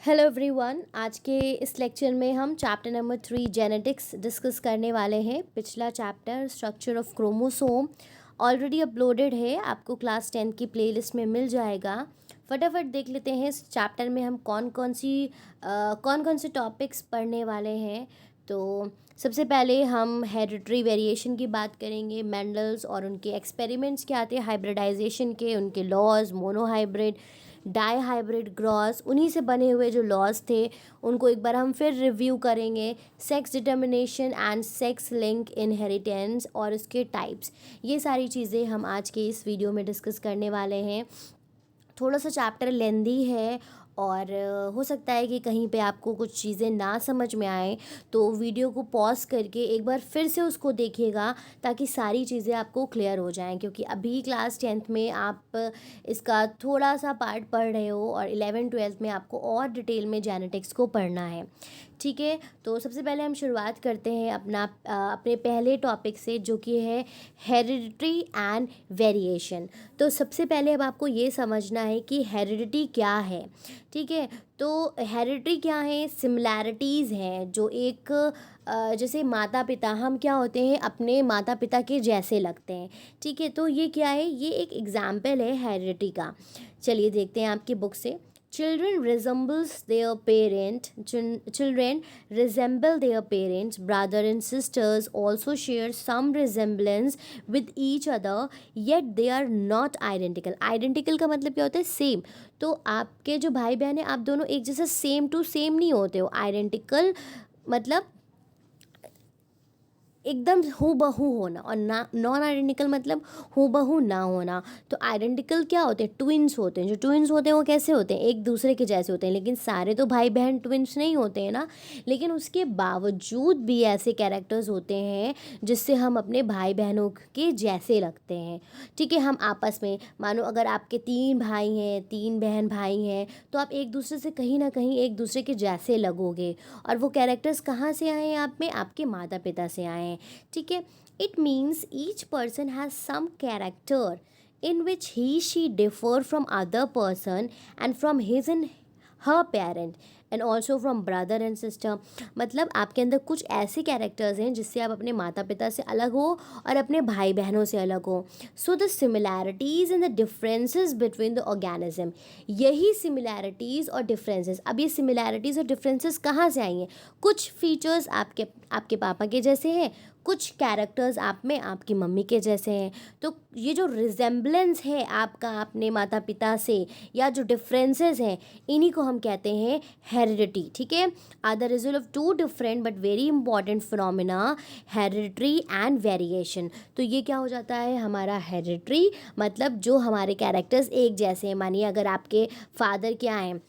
Hello everyone. आज के इस लेक्चर में हम चैप्टर नंबर 3 जेनेटिक्स डिस्कस करने वाले हैं। पिछला chapter structure of chromosome already uploaded है, आपको क्लास 10 की प्लेलिस्ट में मिल जाएगा। फटाफट देख लेते हैं इस चैप्टर में हम कौन कौन से टॉपिक्स पढ़ने वाले हैं। तो सबसे पहले हम हेरिडिटरी वेरिएशन की बात करेंगे। मेंडल्स और उनके एक्सपेरिमेंट्स क्या आते हैं हाइब्रिडाइजेशन के, उनके laws, monohybrid, dihybrid, cross, उन्हीं से बने हुए जो लॉज थे उनको एक बार हम फिर रिव्यू करेंगे। Sex determination and sex link inheritance और उसके टाइप्स, ये सारी चीज़ें हम आज के इस वीडियो में डिस्कस करने वाले हैं। थोड़ा सा चैप्टर लेंदी है और हो सकता है कि कहीं पे आपको कुछ चीज़ें ना समझ में आए, तो वीडियो को पॉज करके एक बार फिर से उसको देखिएगा ताकि सारी चीज़ें आपको क्लियर हो जाएं। क्योंकि अभी क्लास 10th में आप इसका थोड़ा सा पार्ट पढ़ रहे हो और 11th-12th में आपको और डिटेल में जेनेटिक्स को पढ़ना है। ठीक है, तो सबसे पहले हम शुरुआत करते हैं अपने पहले टॉपिक से, जो कि है हेरिडिटी एंड वेरिएशन। तो सबसे पहले अब आपको ये समझना है कि हेरिडिटी क्या है। ठीक है, तो हेरिडिटी क्या है? सिमिलैरिटीज़ हैं जो एक जैसे माता पिता, हम क्या होते हैं, अपने माता पिता के जैसे लगते हैं। ठीक है, तो ये क्या है? ये एक एग्जाम्पल है हेरिडिटी का। चलिए देखते हैं आपकी बुक से। Children resembles their parent. Children resemble their parents. Brother and sisters also share some resemblance with each other, yet they are not identical. Identical का मतलब क्या होता है? सेम। तो आपके जो भाई बहन है, आप दोनों एक जैसे सेम टू सेम नहीं होते हो। आइडेंटिकल मतलब एकदम हूबहू होना, और ना नॉन आइडेंटिकल मतलब हूबहू ना होना। तो आइडेंटिकल क्या होते हैं? ट्विन्स होते हैं। जो ट्विन्स होते हैं वो कैसे होते हैं? एक दूसरे के जैसे होते हैं। लेकिन सारे तो भाई बहन ट्विन्स नहीं होते हैं ना। लेकिन उसके बावजूद भी ऐसे कैरेक्टर्स होते हैं जिससे हम अपने भाई बहनों के जैसे लगते हैं। ठीक है, हम आपस में मानो अगर आपके 3 भाई हैं, 3 बहन भाई हैं, तो आप एक दूसरे से कहीं ना कहीं एक दूसरे के जैसे लगोगे। और वो कैरेक्टर्स कहाँ से आए हैं? आप में आपके माता पिता से आए हैं। ठीक है, it means each person has some character in which he she differ from other person and from his and her parent and also from brother and sister. मतलब आपके अंदर कुछ ऐसे कैरेक्टर्स हैं जिससे आप अपने माता पिता से अलग हो और अपने भाई बहनों से अलग हो। So the similarities and the differences between the organism, यही सिमिलैरिटीज़ और डिफरेंसेस। अब ये सिमिलैरिटीज़ और डिफरेंसेस कहाँ से आई हैं? कुछ फीचर्स आपके पापा के जैसे हैं, कुछ कैरेक्टर्स आप में आपकी मम्मी के जैसे हैं। तो ये जो रिजेम्बलेंस है आपका अपने माता पिता से, या जो डिफरेंसेस हैं, इन्हीं को हम कहते हैं हेरिडिटी। ठीक है, are the result of two different but very important phenomena, hereditary and variation. तो ये क्या हो जाता है हमारा हेरिडिटरी, मतलब जो हमारे कैरेक्टर्स एक जैसे हैं। मानिए अगर आपके फादर क्या हैं,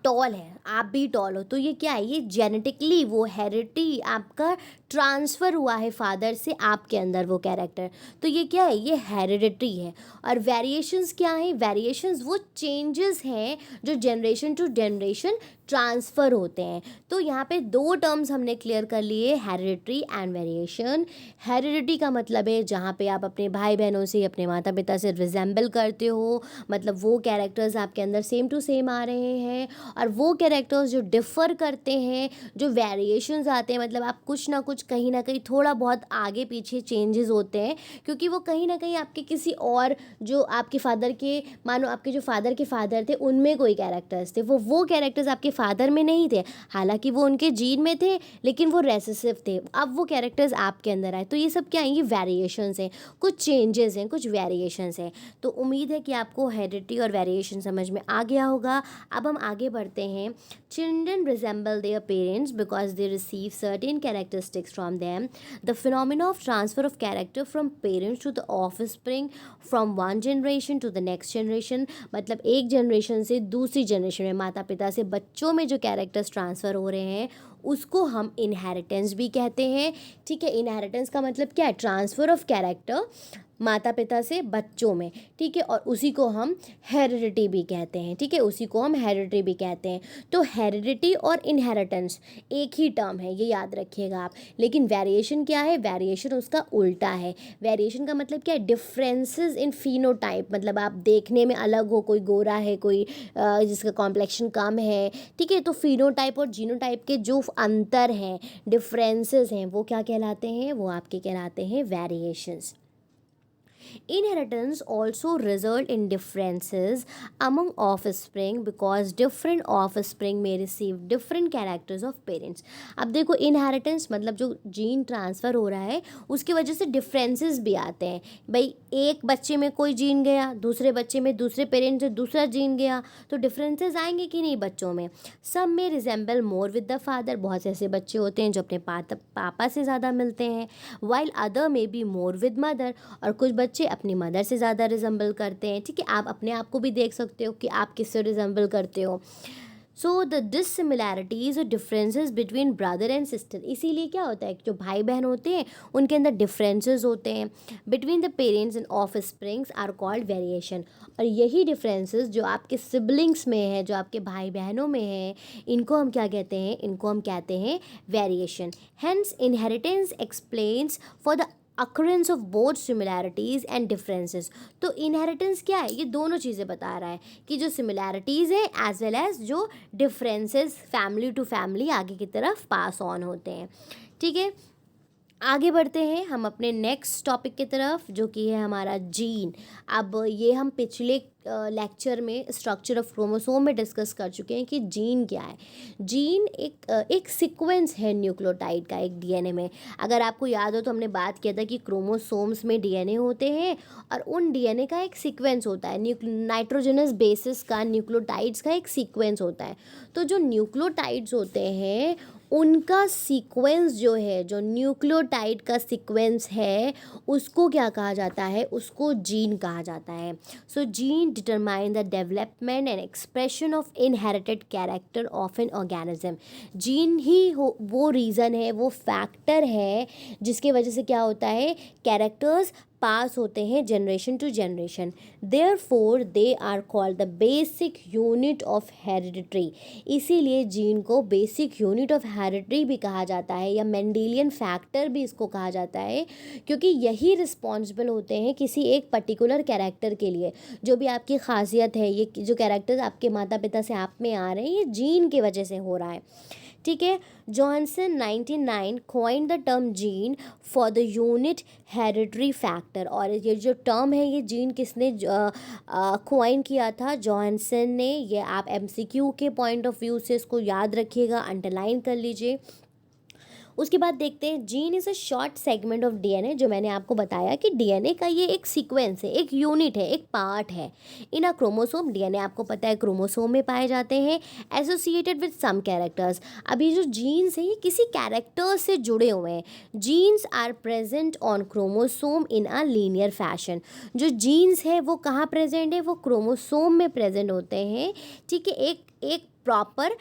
टॉल है, आप भी टॉल हो, तो ये क्या है? ये जेनेटिकली वो हेरिडिटी आपका ट्रांसफ़र हुआ है फादर से आपके अंदर वो कैरेक्टर। तो ये क्या है? ये हेरिडिटरी है। और वेरिएशंस क्या है? वेरिएशंस वो चेंजेस हैं जो जनरेशन टू जनरेशन ट्रांसफ़र होते हैं। तो यहाँ पे 2 टर्म्स हमने क्लियर कर लिए, हेरिडिटरी एंड वेरिएशन। हेरिडिटी का मतलब है जहाँ पे आप अपने भाई बहनों से, अपने माता पिता से रिजेंबल करते हो, मतलब वो कैरेक्टर्स आपके अंदर सेम टू सेम आ रहे हैं। और वो कैरेक्टर्स जो डिफ़र करते हैं, जो वेरिएशंस आते हैं, मतलब आप कुछ ना कुछ कहीं ना कहीं थोड़ा बहुत आगे पीछे चेंजेस होते हैं, क्योंकि वो कहीं ना कहीं आपके किसी और, जो आपके फादर के, मानो आपके जो फादर के फादर थे उनमें कोई कैरेक्टर्स थे, वो कैरेक्टर्स आपके फादर में नहीं थे, हालांकि वो उनके जीन में थे, लेकिन वो रेसेसिव थे। अब वो कैरेक्टर्स आपके अंदर आए, तो ये सब क्या है? ये वेरिएशंस हैं, कुछ चेंजेस हैं, कुछ वेरिएशंस हैं। तो उम्मीद है कि आपको हेरिडिटी और वेरिएशन समझ में आ गया होगा। अब हम आगे बढ़ते हैं। Children resemble their parents because they receive certain characteristics from them. The phenomena of transfer of character from parents to the offspring from one generation to the next generation, मतलब एक जनरेशन से दूसरी जनरेशन में, माता पिता से बच्चों में जो कैरेक्टर्स ट्रांसफ़र हो रहे हैं उसको हम इनहेरिटेंस भी कहते हैं। ठीक है, इनहेरिटेंस का मतलब क्या है? ट्रांसफ़र ऑफ कैरेक्टर माता पिता से बच्चों में, ठीक है, और उसी को हम हेरिडिटी भी कहते हैं, ठीक है, उसी को हम हेरिडिटी भी कहते हैं। तो हेरिडिटी और इनहेरिटेंस एक ही टर्म है, ये याद रखिएगा आप। लेकिन वेरिएशन क्या है? वेरिएशन उसका उल्टा है। वेरिएशन का मतलब क्या है? डिफरेंसेस इन फिनोटाइप, मतलब आप देखने में अलग हो, कोई गोरा है, कोई जिसका कॉम्प्लेक्शन कम है, ठीक है, तो फिनोटाइप और जीनोटाइप के जो अंतर हैं, डिफरेंसेस हैं, वो क्या कहलाते हैं? वो आपके कहलाते हैं variations. Inheritance also result in differences among offspring because different offspring may receive different characters of parents. अब देखो inheritance मतलब जो जीन ट्रांसफ़र हो रहा है उसकी वजह से डिफरेंसेस भी आते हैं। भाई एक बच्चे में कोई जीन गया, दूसरे बच्चे में दूसरे पेरेंट से दूसरा जीन गया, तो डिफरेंसेस आएंगे कि नहीं बच्चों में। सब में resemble more with the father, बहुत से ऐसे बच्चे होते हैं जो अपने पापा से ज़्यादा मिलते हैं, वाइल अदर में बी मोर विद मदर, और कुछ बच्चे अपनी मदर से ज़्यादा रिजेंबल करते हैं, ठीक है। आप अपने आप को भी देख सकते हो कि आप किससे रिजेंबल करते हो। सो द डिससिमिलैरिटीज और differences between brother and sister, इसीलिए क्या होता है कि जो भाई बहन होते हैं उनके अंदर डिफरेंसेस होते हैं between the parents and offsprings are called variation. और यही डिफरेंसेस जो आपके सिबलिंग्स में है, जो आपके भाई बहनों में है, इनको हम क्या कहते हैं? इनको हम कहते हैं variation. Hence inheritance explains for the occurrence of both similarities and differences. तो इनहेरिटेंस क्या है? ये दोनों चीज़ें बता रहा है कि जो सिमिलैरिटीज़ है एज वेल एज जो डिफरेंसेस फैमिली टू फैमिली आगे की तरफ पास ऑन होते हैं, ठीक है। आगे बढ़ते हैं हम अपने नेक्स्ट टॉपिक की तरफ, जो कि है हमारा जीन। अब ये हम पिछले लेक्चर में स्ट्रक्चर ऑफ क्रोमोसोम में डिस्कस कर चुके हैं कि जीन क्या है। जीन एक सीक्वेंस है न्यूक्लियोटाइड का एक डीएनए में। अगर आपको याद हो तो हमने बात किया था कि क्रोमोसोम्स में डीएनए होते हैं और उन डीएनए का एक सीक्वेंस होता है, नाइट्रोजनस बेसिस का, न्यूक्लियोटाइड्स का एक सीक्वेंस होता है। तो जो न्यूक्लियोटाइड्स होते हैं उनका सीक्वेंस जो है, जो न्यूक्लियोटाइड का सीक्वेंस है, उसको क्या कहा जाता है? उसको जीन कहा जाता है। So gene determine the development and expression of inherited character of an organism. Gene ही वो रीज़न है, वो फैक्टर है जिसकी वजह से क्या होता है? कैरेक्टर्स पास होते हैं generation to generation. Therefore they are called the basic unit of heredity. इसीलिए जीन को बेसिक यूनिट ऑफ हेरिडिट्री भी कहा जाता है, या मेंडेलियन फैक्टर भी इसको कहा जाता है, क्योंकि यही रिस्पॉन्सिबल होते हैं किसी एक पर्टिकुलर कैरेक्टर के लिए। जो भी आपकी खासियत है, ये जो कैरेक्टर्स आपके माता पिता से आप में आ रहे हैं, ये जीन की वजह से हो रहा है, ठीक है। Johnson 1999 coined the term gene for the unit hereditary factor. और ये जो टर्म है, ये जीन किसने कॉइन किया था? जॉनसन ने। ये आप एमसीक्यू के पॉइंट ऑफ व्यू से इसको याद रखिएगा, अंडरलाइन कर लीजिए। उसके बाद देखते हैं gene is a short segment of DNA. जो मैंने आपको बताया कि डीएनए का ये एक सीक्वेंस है, एक यूनिट है, एक पार्ट है इन अ क्रोमोसोम। डीएनए आपको पता है क्रोमोसोम में पाए जाते हैं, एसोसिएटेड विद सम कैरेक्टर्स। अभी जो जीन्स हैं ये किसी कैरेक्टर्स से जुड़े हुए हैं। Genes are present on chromosome in a linear fashion. जो जीन्स है वो कहाँ प्रेजेंट है? वो क्रोमोसोम में प्रेजेंट होते हैं, ठीक है। एक प्रॉपर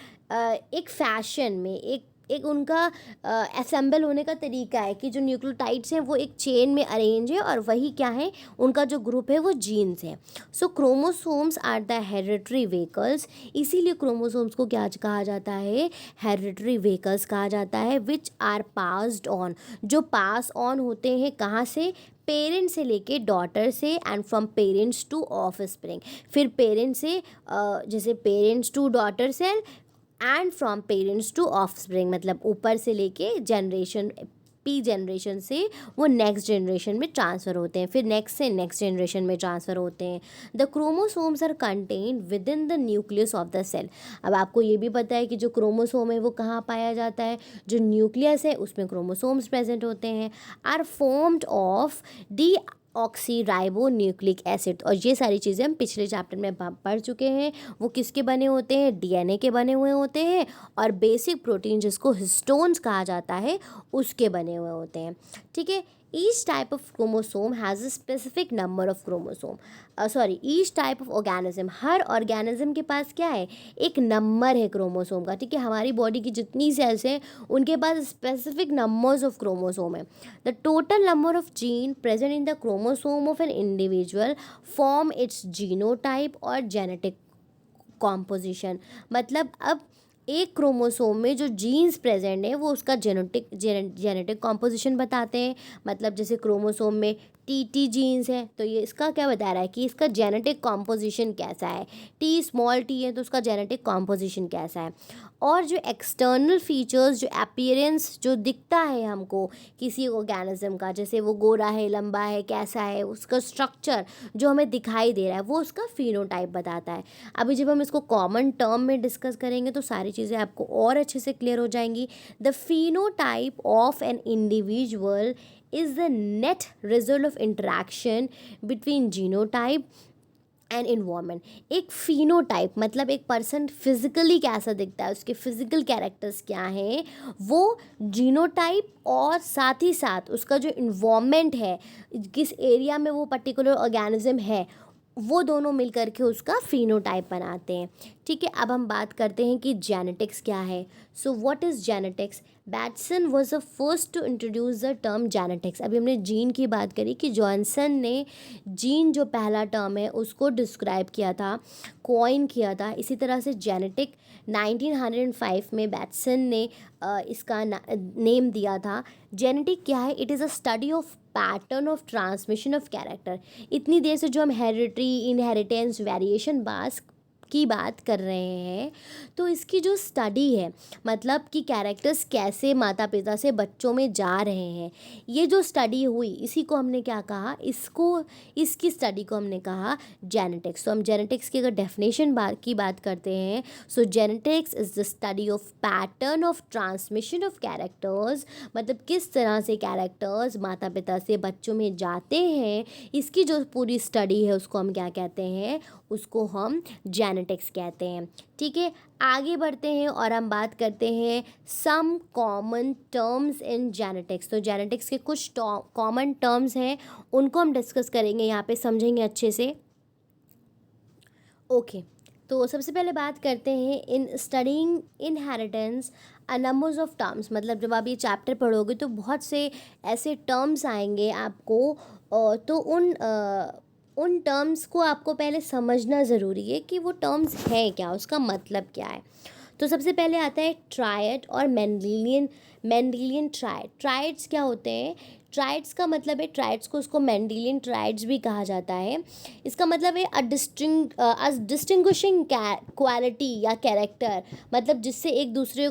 एक फैशन में, एक उनका असेंबल होने का तरीका है कि जो न्यूक्लियोटाइड्स हैं वो एक चेन में अरेंज है, और वही क्या है? उनका जो ग्रुप है वो जीन्स है। So chromosomes are the hereditary vehicles. इसीलिए क्रोमोसोम्स को क्या कहा जाता है? हेरिडिटरी व्हीकल्स कहा जाता है, विच आर पास्ड ऑन, जो पास ऑन होते हैं कहाँ से? पेरेंट्स से लेके डॉटर से, and from parents to offspring. फिर पेरेंट्स से जैसे parents to daughter cell, and from parents to offspring, मतलब ऊपर से लेके जनरेशन पी जनरेशन से वो नेक्स्ट जनरेशन में ट्रांसफ़र होते हैं, फिर नेक्स्ट से नेक्स्ट जनरेशन में ट्रांसफ़र होते हैं। The chromosomes are contained within the nucleus of the cell. अब आपको ये भी पता है कि जो क्रोमोसोम है वो कहाँ पाया जाता है? जो न्यूक्लियस है उसमें क्रोमोसोम्स प्रेजेंट होते हैं। Are formed of deoxyribonucleic acid. और ये सारी चीज़ें हम पिछले चैप्टर में पढ़ चुके हैं। वो किसके बने होते हैं? डीएनए के बने हुए होते हैं, और बेसिक प्रोटीन जिसको हिस्टोन्स कहा जाता है उसके बने हुए होते हैं, ठीक है। Each type of chromosome has a specific number of chromosome. Each type of organism, her organism के पास क्या है, एक नंबर है क्रोमोसोम का, ठीक है. हमारी बॉडी की जितनी सेल्स हैं उनके पास स्पेसिफिक नंबर्स ऑफ क्रोमोसोम है. The total number of gene present in the chromosome of an individual form it's genotype और जेनेटिक कॉम्पोजिशन. मतलब अब एक क्रोमोसोम में जो जीन्स प्रेजेंट है वो उसका जेनेटिक कॉम्पोजिशन बताते हैं. मतलब जैसे क्रोमोसोम में टी जीन्स है तो ये इसका क्या बता रहा है कि इसका जेनेटिक कॉम्पोजिशन कैसा है. टी स्मॉल टी है तो उसका जेनेटिक कॉम्पोजिशन कैसा है. और जो एक्सटर्नल फीचर्स, जो अपीयरेंस जो दिखता है हमको किसी ऑर्गेनिज्म का, जैसे वो गोरा है, लंबा है, कैसा है, उसका स्ट्रक्चर जो हमें दिखाई दे रहा है वो उसका फिनोटाइप बताता है. अभी जब हम इसको कॉमन टर्म में डिस्कस करेंगे तो सारी चीज़ें आपको और अच्छे से क्लियर हो जाएंगी. The phenotype of an individual is the net result of interaction between genotype and environment. एक फिनोटाइप मतलब एक पर्सन फिजिकली कैसा दिखता है, उसके फिजिकल कैरेक्टर्स क्या हैं, वो जीनोटाइप और साथ ही साथ उसका जो इन्वायरमेंट है, किस एरिया में वो पर्टिकुलर ऑर्गेनिज्म है, वो दोनों मिल करके उसका फिनोटाइप बनाते हैं. ठीक है, अब हम बात करते हैं कि जेनेटिक्स क्या है. So what is genetics. Bateson was the first to introduce the term genetics. अभी हमने जीन की बात करी कि जॉनसन ने जीन जो पहला टर्म है उसको डिस्क्राइब किया था, कॉइन किया था. इसी तरह से जेनेटिक 1905 में बैटसन ने इसका नेम दिया था. जेनेटिक क्या है. It is a study of pattern of transmission of character. इतनी देर से जो हम हेरिडिटी, इनहेरिटेंस, वेरिएशन की बात कर रहे हैं तो इसकी जो स्टडी है, मतलब कि कैरेक्टर्स कैसे माता पिता से बच्चों में जा रहे हैं, ये जो स्टडी हुई इसी को हमने क्या कहा, इसकी स्टडी को हमने कहा जेनेटिक्स. तो हम जेनेटिक्स की अगर डेफिनेशन की बात करते हैं, so genetics is the study of pattern of transmission of characters. मतलब किस तरह से कैरेक्टर्स माता पिता से बच्चों में जाते हैं, इसकी जो पूरी स्टडी है उसको हम क्या कहते हैं, उसको हम जेनेटिक्स कहते हैं. ठीक है, आगे बढ़ते हैं और हम बात करते हैं some common terms in genetics. तो जेनेटिक्स के कुछ कॉमन टर्म्स हैं, उनको हम डिस्कस करेंगे, यहाँ पे समझेंगे अच्छे से. ओके, तो सबसे पहले बात करते हैं in studying inheritance a numbers of terms. मतलब जब आप ये चैप्टर पढ़ोगे तो बहुत से ऐसे टर्म्स आएंगे आपको, तो उन टर्म्स को आपको पहले समझना ज़रूरी है कि वो टर्म्स हैं क्या, उसका मतलब क्या है. तो सबसे पहले आता है ट्रायड और मेंडेलियन ट्रायड. ट्रायड्स क्या होते हैं. ट्रायड्स का मतलब है, ट्रायड्स को उसको मेंडेलियन ट्रायड्स भी कहा जाता है. इसका मतलब है अ डिस्टिंग्विशिंग क्वालिटी या कैरेक्टर, मतलब जिससे एक दूसरे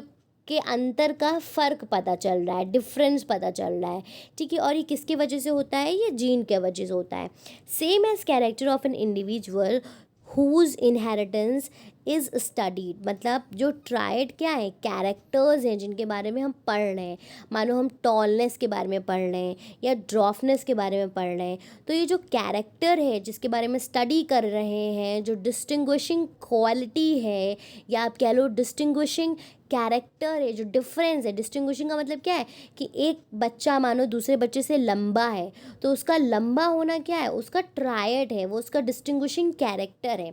के अंतर का फ़र्क पता चल रहा है, डिफरेंस पता चल रहा है. ठीक है, और ये किसकी वजह से होता है, ये जीन के वजह से होता है. Same as character of an individual whose inheritance is studied. मतलब जो ट्रायड क्या है, कैरेक्टर्स हैं जिनके बारे में हम पढ़ रहे हैं. मानो हम टॉलनेस के बारे में पढ़ रहे हैं या ड्रॉफनेस के बारे में पढ़ रहे हैं, तो ये जो कैरेक्टर है जिसके बारे में स्टडी कर रहे हैं, जो डिस्टिंग्विशिंग क्वालिटी है या आप कह लो डिस्टिंग्विशिंग कैरेक्टर है, जो डिफरेंस है. डिस्टिंग्विशिंग का मतलब क्या है कि एक बच्चा मानो दूसरे बच्चे से लंबा है तो उसका लंबा होना क्या है, उसका ट्रायड है, वो उसका डिस्टिंग्विशिंग कैरेक्टर है.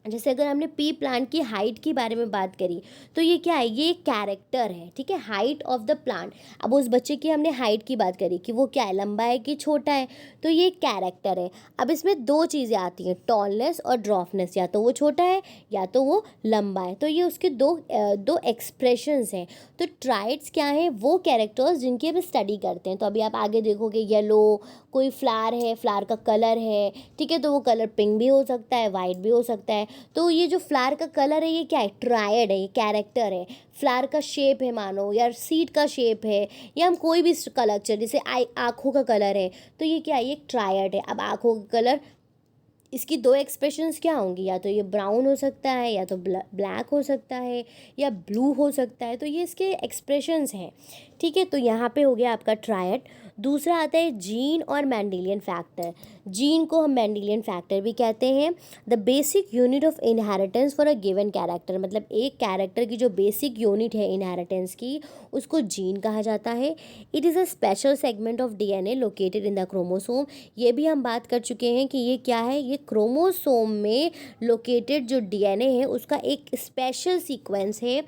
जैसे अगर हमने पी प्लांट की हाइट के बारे में बात करी तो ये क्या है, ये एक कैरेक्टर है. ठीक है, हाइट ऑफ द प्लांट. अब उस बच्चे की हमने हाइट की बात करी कि वो क्या है, लंबा है कि छोटा है, तो ये एक कैरेक्टर है. अब इसमें दो चीज़ें आती हैं, टॉलनेस और ड्रॉफनेस. या तो वो छोटा है या तो वो लंबा है, तो ये उसके दो एक्सप्रेशंस हैं. तो ट्राइड्स क्या हैं, वो कैरेक्टर्स जिनकी हम स्टडी करते हैं. तो अभी आप आगे देखोगे येलो, कोई फ्लावर है, फ्लावर का कलर है. ठीक है, तो वो कलर पिंक भी हो सकता है, वाइट भी हो सकता है. तो ये जो फ्लावर का कलर है ये क्या है, ट्रायड है, ये कैरेक्टर है. फ्लावर का शेप है मानो, या सीड का शेप है, या हम कोई भी कलर, जैसे आँखों का कलर है, तो ये क्या है, ये ट्रायड है. अब आँखों का कलर, इसकी दो एक्सप्रेशंस क्या होंगी, या तो ये ब्राउन हो सकता है, या तो ब्लैक हो सकता है, या ब्लू हो सकता है. तो ये इसके एक्सप्रेशंस हैं. ठीक है, तो यहाँ पे हो गया आपका ट्रायड. दूसरा आता है जीन और मेंडेलियन फैक्टर। जीन को हम मेंडेलियन फैक्टर भी कहते हैं। The basic unit of inheritance for a given character, मतलब एक कैरेक्टर की जो बेसिक यूनिट है इनहेरिटेंस की, उसको जीन कहा जाता है। It is a special segment of DNA located in the chromosome. ये भी हम बात कर चुके हैं कि ये क्या है, ये क्रोमोसोम में लोकेटेड जो डीएनए है उसका एक स्पेशल सीक्वेंस है।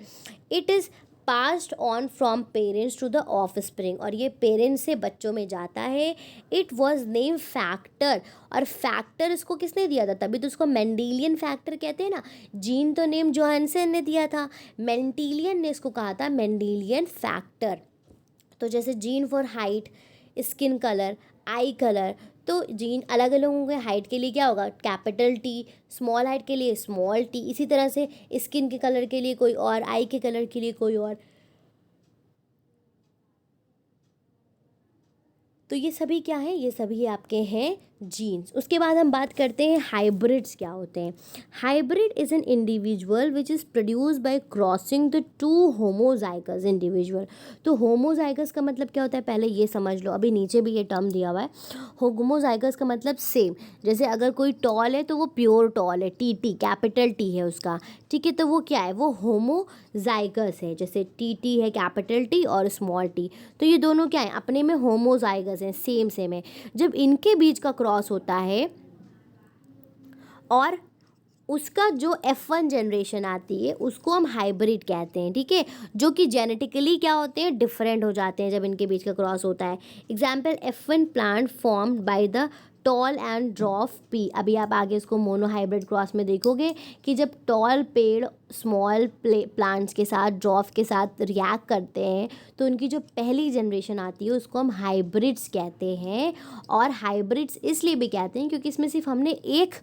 It is passed on from parents to the offspring, और ये पेरेंट्स से बच्चों में जाता है। इट वॉज नेम फैक्टर, और फैक्टर इसको किसने दिया था, तभी तो उसको मेंडेलियन फैक्टर कहते हैं ना। जीन तो नेम जोहानसन ने दिया था, मेंडेलियन ने इसको कहा था मेंडेलियन फैक्टर। तो जैसे gene for height, skin colour, I colour, तो जीन अलग अलग होंगे। हाइट के लिए क्या होगा, कैपिटल टी, स्मॉल हाइट के लिए स्मॉल टी, इसी तरह से स्किन के कलर के लिए कोई और, आई के कलर के लिए कोई और। तो ये सभी क्या है, ये सभी आपके हैं जीन्स। उसके बाद हम बात करते हैं हाइब्रिड्स क्या होते हैं। Hybrid is an individual which is produce by crossing the two homozygous individual. तो होमोजाइगस का मतलब क्या होता है, पहले ये समझ लो, अभी नीचे भी ये टर्म दिया हुआ है। होमोजाइगस का मतलब सेम, जैसे अगर कोई टॉल है तो वो प्योर टॉल है, टी टी कैपिटल टी है उसका, ठीक है, तो वो क्या है, वो होमोजाइगस है। जैसे टी टी है कैपिटल टी और स्मॉल टी, तो ये दोनों क्या है, अपने में होमोजाइगस हैं, सेम सेम है। जब इनके बीच का क्रॉस होता है और उसका जो F1 जनरेशन आती है उसको हम हाइब्रिड कहते हैं, ठीक है, जो कि जेनेटिकली क्या होते हैं, डिफरेंट हो जाते हैं जब इनके बीच का क्रॉस होता है। Example F1 plant formed by the tall and ड्रॉफ P. अभी आप आगे इसको मोनो हाइब्रिड क्रॉस में देखोगे कि जब टॉल पेड़ स्मॉल प्लांट्स के साथ, ड्रॉफ के साथ रिएक्ट करते हैं तो उनकी जो पहली जनरेशन आती है उसको हम हाइब्रिड्स कहते हैं। और हाइब्रिड्स इसलिए भी कहते हैं क्योंकि इसमें सिर्फ हमने एक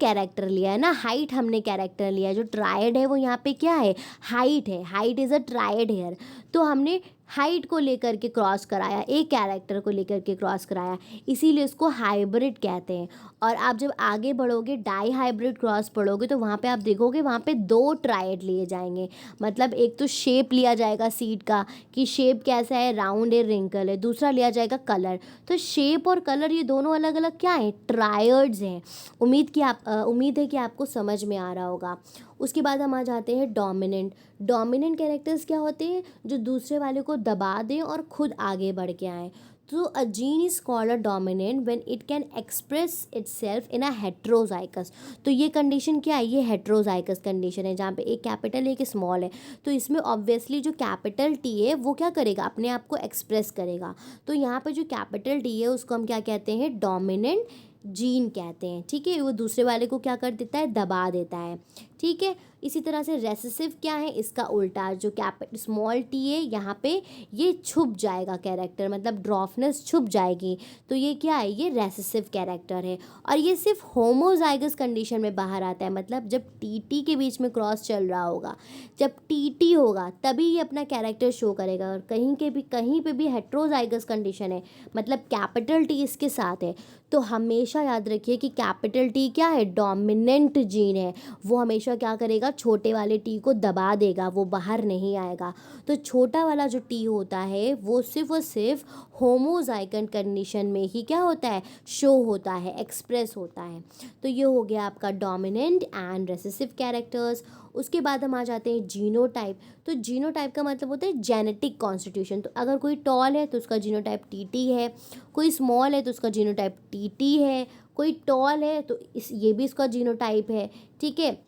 कैरेक्टर लिया है ना, हाइट हमने कैरेक्टर लिया है। जो ट्रायड है वो यहाँ पे क्या है, हाइट है, height is a trait here. तो हमने हाइट को लेकर के क्रॉस कराया, एक कैरेक्टर को लेकर के क्रॉस कराया, इसीलिए उसको हाइब्रिड कहते हैं। और आप जब आगे बढ़ोगे डाई हाइब्रिड क्रॉस पढ़ोगे तो वहाँ पे आप देखोगे वहाँ पे दो ट्रायड लिए जाएंगे। मतलब एक तो शेप लिया जाएगा सीड का कि शेप कैसा है, राउंड है, रिंकल है। दूसरा लिया जाएगा कलर। तो शेप और कलर ये दोनों अलग अलग क्या हैं, ट्रायड्स हैं। उम्मीद है कि आपको समझ में आ रहा होगा। उसके बाद हम आ जाते हैं डोमिनेंट। डोमिनेंट कैरेक्टर्स क्या होते हैं, जो दूसरे वाले को दबा दें और खुद आगे बढ़ के आएँ। तो a gene is called a dominant when it can express itself in a heterozygous. तो ये कंडीशन क्या है, ये हेट्रोजाइगस कंडीशन है जहाँ पे एक कैपिटल है एक स्मॉल है। तो इसमें ऑब्वियसली जो कैपिटल टी है वो क्या करेगा, अपने आप को एक्सप्रेस करेगा। तो यहाँ पे जो कैपिटल टी है उसको हम क्या कहते हैं, डोमिनेंट जीन कहते हैं, ठीक है। वो दूसरे वाले को क्या कर देता है, दबा देता है, ठीक है। इसी तरह से रेसेसिव क्या है, इसका उल्टा, जो स्मॉल टी है यहाँ पे ये छुप जाएगा कैरेक्टर, मतलब ड्रॉफनेस छुप जाएगी। तो ये क्या है, ये रेसेसिव कैरेक्टर है। और ये सिर्फ होमोजाइगस कंडीशन में बाहर आता है, मतलब जब टी के बीच में क्रॉस चल रहा होगा, जब टी होगा तभी ये अपना कैरेक्टर शो करेगा। और कहीं पे भी हेट्रोजाइगस कंडीशन है, मतलब कैपिटल टी इसके साथ है, तो हमेशा याद रखिए कि कैपिटल टी क्या है, डोमिनेंट जीन है। वो हमेशा क्या करेगा, छोटे वाले टी को दबा देगा, वो बाहर नहीं आएगा। तो छोटा वाला जो टी होता है वो सिर्फ होमोजाइगस कंडीशन में ही क्या होता है, शो होता है, एक्सप्रेस होता है। तो ये हो गया आपका डोमिनेंट एंड रेसेसिव कैरेक्टर्स। उसके बाद हम आ जाते हैं जीनोटाइप। तो जीनोटाइप का मतलब होता है जेनेटिक कॉन्स्टिट्यूशन। तो अगर कोई टॉल है तो उसका जीनोटाइप टीटी है, कोई स्मॉल है तो उसका जीनोटाइप टीटी है, कोई टॉल है तो ये भी इसका जीनोटाइप है, ठीक है।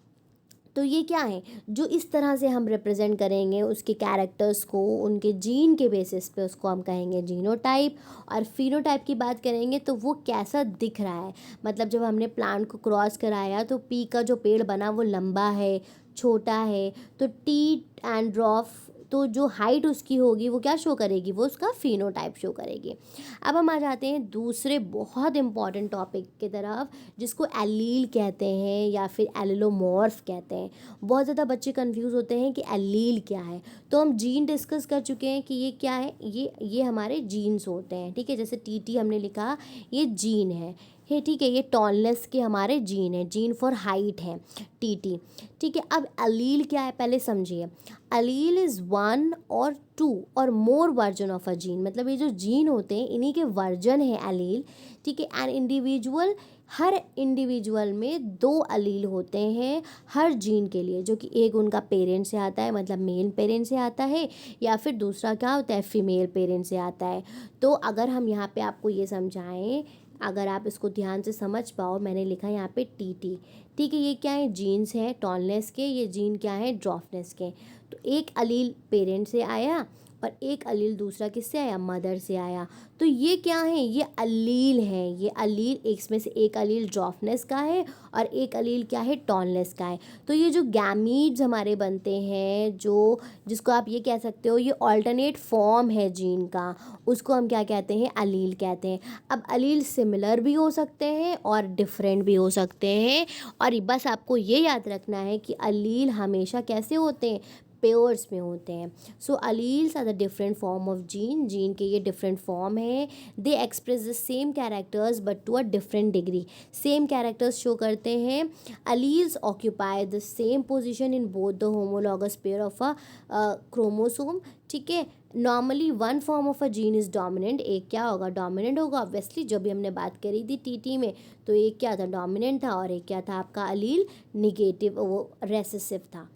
तो ये क्या है, जो इस तरह से हम रिप्रेजेंट करेंगे उसके कैरेक्टर्स को, उनके जीन के बेसिस पे उसको हम कहेंगे जीनोटाइप। और फिनोटाइप की बात करेंगे तो वो कैसा दिख रहा है, मतलब जब हमने प्लांट को क्रॉस कराया तो पी का जो पेड़ बना वो लंबा है, छोटा है, तो टी एंड ड्रॉफ, तो जो हाइट उसकी होगी वो क्या शो करेगी, वो उसका फिनोटाइप शो करेगी। अब हम आ जाते हैं दूसरे बहुत इंपॉर्टेंट टॉपिक की तरफ, जिसको एलील कहते हैं या फिर एलिलोमॉर्फ कहते हैं। बहुत ज़्यादा बच्चे कंफ्यूज होते हैं कि एलील क्या है। तो हम जीन डिस्कस कर चुके हैं कि ये क्या है, ये हमारे जीन्स होते हैं, ठीक है। जैसे टी हमने लिखा, ये जीन है, है, ठीक है। ये टॉलनेस के हमारे जीन है, जीन फॉर हाइट है, टीटी, ठीक है। अब अलील क्या है पहले समझिए। अलील इज़ वन और टू और मोर वर्जन ऑफ अ जीन, मतलब ये जो जीन होते हैं इन्हीं के वर्जन है अलील, ठीक है। एन इंडिविजुअल, हर इंडिविजुअल में 2 अलील होते हैं हर जीन के लिए, जो कि एक उनका पेरेंट से आता है, मतलब मेल पेरेंट से आता है, या फिर दूसरा क्या होता है, फीमेल पेरेंट से आता है। तो अगर हम यहाँ पे आपको ये समझाएं, अगर आप इसको ध्यान से समझ पाओ, मैंने लिखा है यहाँ पे टीटी, ठीक है। ये क्या है, जीन्स हैं टॉलनेस के, ये जीन क्या है, ड्रॉफनेस के। तो एक अलील पेरेंट से आया और एक अलील दूसरा किससे आया, मदर से आया। तो ये क्या है, ये अलील है, ये अलील, इसमें से एक अलील ड्रॉफनेस का है और एक अलील क्या है, टॉलनेस का है। तो ये जो गैमीट्स हमारे बनते हैं, जो जिसको आप ये कह सकते हो ये ऑल्टरनेट फॉर्म है जीन का, उसको हम क्या कहते हैं, अलील कहते हैं। अब अलील सिमिलर भी हो सकते हैं और डिफरेंट भी हो सकते हैं, और बस आपको ये याद रखना है कि अलील हमेशा कैसे होते हैं, पेयर्स में होते हैं। So alleles are the different form of gene, gene के ये डिफरेंट फॉर्म है। They express the same characters but to a different degree, same characters show करते हैं। Alleles occupy the same position in both the homologous pair of a chromosome, ठीक है। Normally one form of a gene is dominant, एक क्या होगा, dominant होगा obviously. जब भी हमने बात करी थी टीटी में, तो एक क्या था, डोमिनेंट था, और एक क्या था आपका अलील, निगेटिव, वो रेसेसिव था,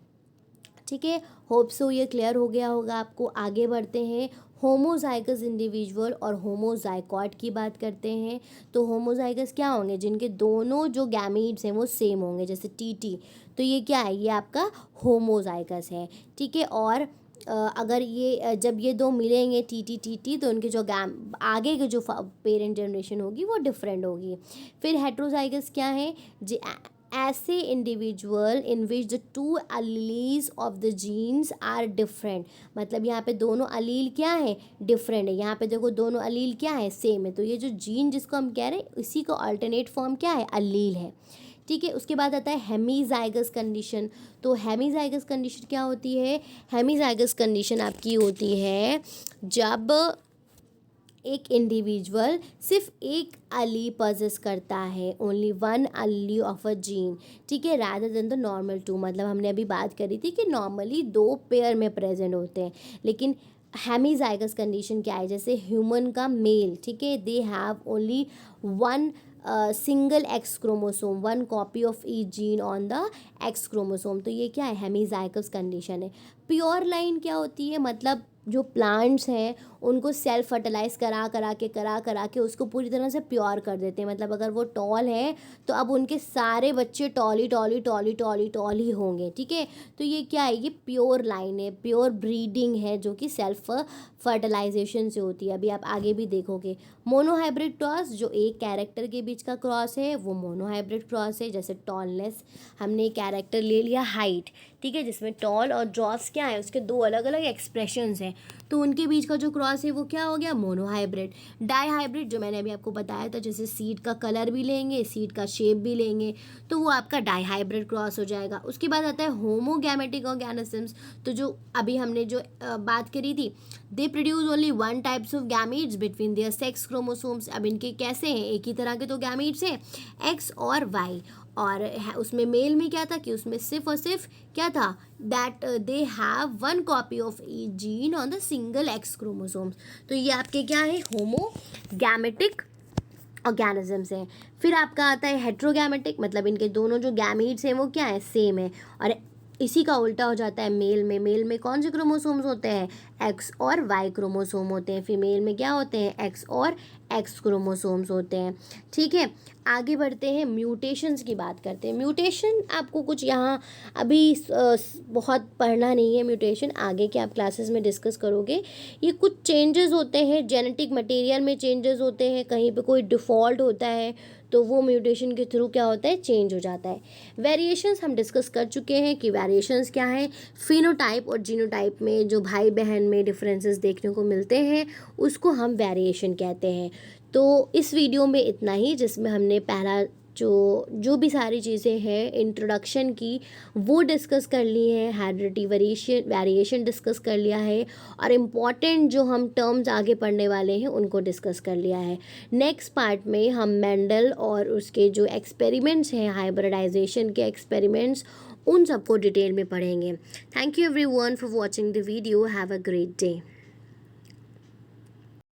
ठीक है। होप सो ये क्लियर हो गया होगा आपको। आगे बढ़ते हैं, होमोजाइगस इंडिविजुअल और होमोजाइगॉट की बात करते हैं। तो होमोजाइगस क्या होंगे, जिनके दोनों जो गैमीट्स हैं वो सेम होंगे, जैसे टीटी, तो ये क्या है, ये आपका होमोजाइगस है, ठीक है। और अगर ये जब ये दो मिलेंगे टीटी टीटी, तो उनके जो आगे के जो पेरेंट जनरेशन होगी वो डिफरेंट होगी। फिर हेट्रोजाइगस क्या है, ऐसे individual in which the two alleles of the genes are different, मतलब यहाँ पे दोनों अलील क्या है, डिफरेंट है। यहाँ पे देखो दोनों अलील क्या है, सेम है। तो ये जो जीन जिसको हम कह रहे हैं, इसी का अल्टरनेट फॉर्म क्या है, अलील है, ठीक है। उसके बाद आता है हेमीजाइगस कंडीशन। तो हेमीजाइगस कंडीशन क्या होती है, हेमीजाइगस कंडीशन आपकी होती है जब एक इंडिविजुअल सिर्फ एक अली पजेस करता है, only one allele of a gene, ठीक है, rather than the normal two. मतलब हमने अभी बात करी थी कि नॉर्मली 2 पेयर में प्रेजेंट होते हैं, लेकिन हेमीजाइगस कंडीशन क्या है, जैसे ह्यूमन का मेल, ठीक है, they have only one single x chromosome, one copy of each gene on the x chromosome. तो ये क्या है, हेमीजाइगस कंडीशन है। प्योर लाइन क्या होती है, मतलब जो प्लांट्स हैं उनको सेल्फ फर्टिलाइज करा के उसको पूरी तरह से प्योर कर देते हैं। मतलब अगर वो टॉल है तो अब उनके सारे बच्चे टॉल ही होंगे, ठीक है। तो ये क्या है, ये प्योर लाइन है, प्योर ब्रीडिंग है, जो कि सेल्फ फर्टिलाइजेशन से होती है। अभी आप आगे भी देखोगे। मोनोहाइब्रिड क्रॉस, जो एक कैरेक्टर के बीच का क्रॉस है वो मोनोहाइब्रिड क्रॉस है। जैसे टॉलनेस, हमने कैरेक्टर ले लिया हाइट, ठीक है, जिसमें टॉल और ड्रॉफ्स क्या है, उसके 2 अलग अलग एक्सप्रेशंस हैं, तो उनके बीच का जो क्रॉस है वो क्या हो गया, मोनोहाइब्रिड। डाईहाइब्रिड, जो मैंने अभी आपको बताया था, जैसे सीड का कलर भी लेंगे, सीड का शेप भी लेंगे, तो वो आपका डाईहाइब्रिड क्रॉस हो जाएगा। उसके बाद आता है होमोगैमेटिक ऑर्गेनिजम्स। तो जो अभी हमने जो बात करी थी, they produce only one types of gametes between their sex chromosomes. अब इनके कैसे हैं, एक ही तरह के तो गैमीट्स हैं, एक्स और वाई। और उसमें मेल में क्या था कि उसमें सिर्फ और सिर्फ क्या था, that they have one copy of each gene on the single x chromosomes. तो ये आपके क्या है, होमोगैमेटिक ऑर्गेनिजम्स हैं। फिर आपका आता है हेट्रोगैमेटिक, मतलब इनके दोनों जो गैमीट्स हैं वो क्या है, सेम है। और इसी का उल्टा हो जाता है मेल में। मेल में कौन से क्रोमोसोम्स होते हैं, एक्स और वाई क्रोमोसोम होते हैं। फीमेल में क्या होते हैं, एक्स और एक्स क्रोमोसोम्स होते हैं, ठीक है। आगे बढ़ते हैं, म्यूटेशंस की बात करते हैं। म्यूटेशन आपको कुछ यहाँ अभी बहुत पढ़ना नहीं है, म्यूटेशन आगे के आप क्लासेस में डिस्कस करोगे। ये कुछ चेंजेस होते हैं, जेनेटिक मटेरियल में चेंजेस होते हैं, कहीं पे कोई डिफ़ॉल्ट होता है तो वो म्यूटेशन के थ्रू क्या होता है, चेंज हो जाता है। वेरिएशंस हम डिस्कस कर चुके हैं कि वेरिएशंस क्या है, फिनोटाइप और जीनोटाइप में जो भाई बहन में डिफरेंसेस देखने को मिलते हैं उसको हम वेरिएशन कहते हैं। तो इस वीडियो में इतना ही, जिसमें हमने पहला जो भी सारी चीज़ें हैं इंट्रोडक्शन की वो डिस्कस कर ली है, हेरिडिटी वेरिएशन डिस्कस कर लिया है, और इम्पॉर्टेंट जो हम टर्म्स आगे पढ़ने वाले हैं उनको डिस्कस कर लिया है। नेक्स्ट पार्ट में हम मेंडल और उसके जो एक्सपेरिमेंट्स हैं, हाइब्रिडाइजेशन के एक्सपेरिमेंट्स, उन सबको डिटेल में पढ़ेंगे। Thank you everyone for watching the video. Have a great day.